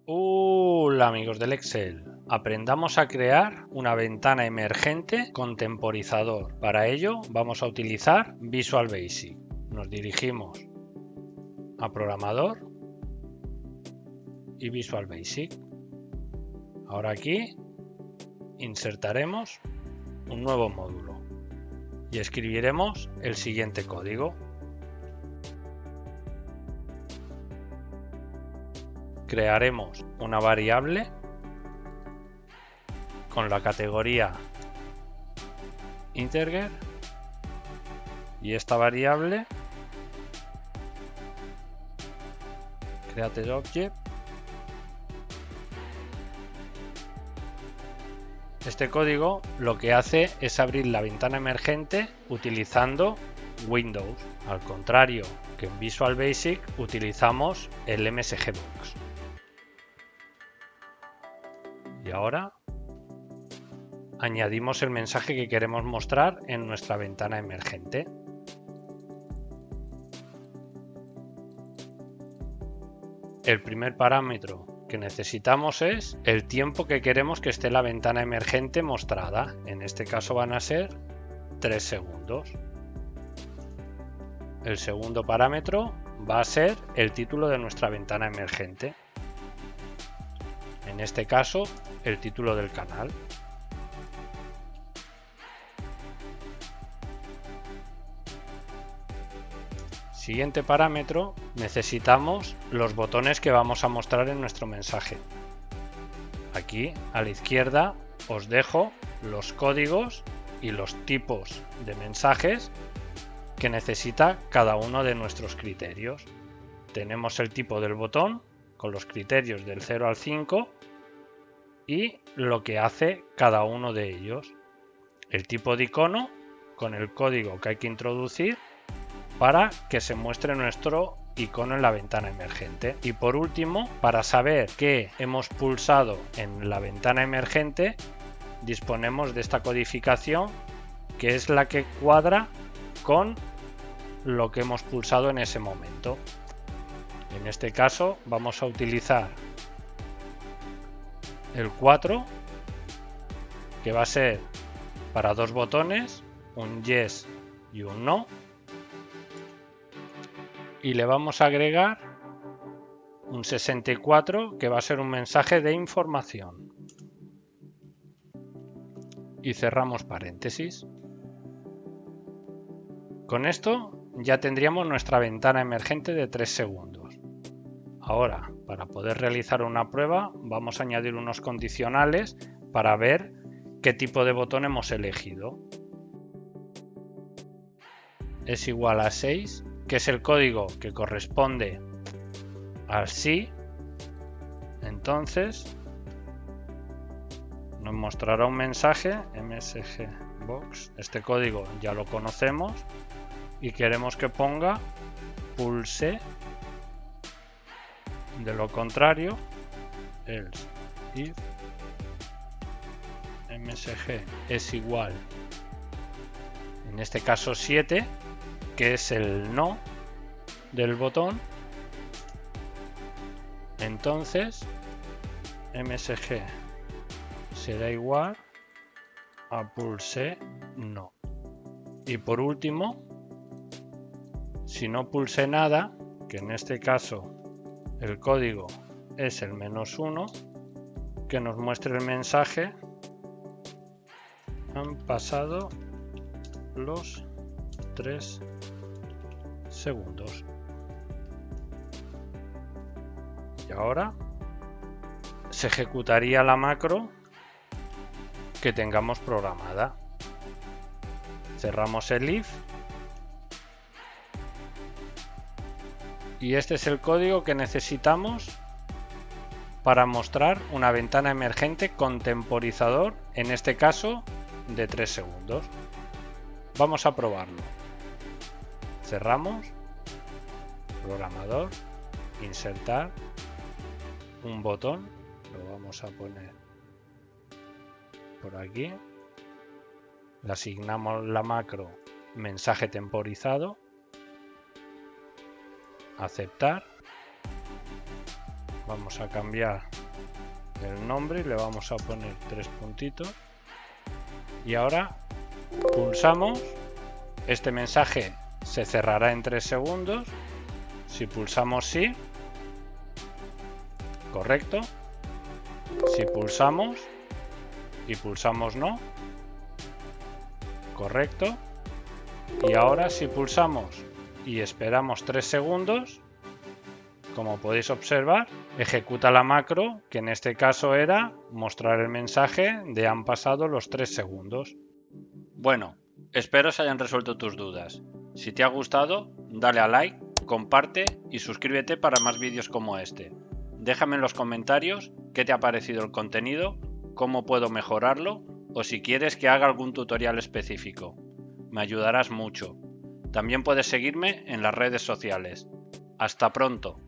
Hola amigos del Excel, aprendamos a crear una ventana emergente con temporizador. Para ello vamos a utilizar Visual Basic. Nos dirigimos a Programador y Visual Basic. Ahora aquí insertaremos un nuevo módulo y escribiremos el siguiente código. Crearemos una variable con la categoría integer y esta variable createObject. Este código lo que hace es abrir la ventana emergente utilizando Windows, al contrario que en Visual Basic utilizamos el MSG Box. Y ahora añadimos el mensaje que queremos mostrar en nuestra ventana emergente. El primer parámetro que necesitamos es el tiempo que queremos que esté la ventana emergente mostrada. En este caso van a ser 3 segundos. El segundo parámetro va a ser el título de nuestra ventana emergente. En este caso, el título del canal. Siguiente parámetro, necesitamos los botones que vamos a mostrar en nuestro mensaje. Aquí a la izquierda os dejo los códigos y los tipos de mensajes que necesita cada uno de nuestros criterios. Tenemos el tipo del botón con los criterios del 0 al 5 y lo que hace cada uno de ellos. El tipo de icono con el código que hay que introducir para que se muestre nuestro icono en la ventana emergente. Y por último, para saber que hemos pulsado en la ventana emergente, disponemos de esta codificación que es la que cuadra con lo que hemos pulsado en ese momento. En este caso vamos a utilizar el 4, que va a ser para dos botones, un yes y un no, y le vamos a agregar un 64, que va a ser un mensaje de información, y cerramos paréntesis. Con esto ya tendríamos nuestra ventana emergente de 3 segundos. Ahora, para poder realizar una prueba, vamos a añadir unos condicionales para ver qué tipo de botón hemos elegido. Es igual a 6, que es el código que corresponde al sí. Entonces nos mostrará un mensaje MSG Box. Este código ya lo conocemos y queremos que ponga pulse. De lo contrario, else if msg es igual, en este caso 7, que es el no del botón, entonces msg será igual a pulse no. Y por último, si no pulse nada, que en este caso el código es el -1, que nos muestre el mensaje: han pasado los 3 segundos. Y ahora se ejecutaría la macro que tengamos programada. Cerramos el if. Y este es el código que necesitamos para mostrar una ventana emergente con temporizador, en este caso de 3 segundos. Vamos a probarlo. Cerramos, programador, insertar un botón, lo vamos a poner por aquí, le asignamos la macro mensaje temporizado, aceptar, Vamos a cambiar el nombre y le vamos a poner 3 puntitos. Y ahora pulsamos. Este mensaje se cerrará en 3 segundos. Si pulsamos sí, correcto. Si pulsamos y pulsamos no, correcto. Y ahora si pulsamos y esperamos 3 segundos, como podéis observar, ejecuta la macro, que en este caso era mostrar el mensaje de han pasado los 3 segundos. Bueno, espero se hayan resuelto tus dudas. Si te ha gustado, dale a like, comparte y suscríbete para más vídeos como este. Déjame en los comentarios qué te ha parecido el contenido, cómo puedo mejorarlo o si quieres que haga algún tutorial específico. Me ayudarás mucho. También puedes seguirme en las redes sociales. ¡Hasta pronto!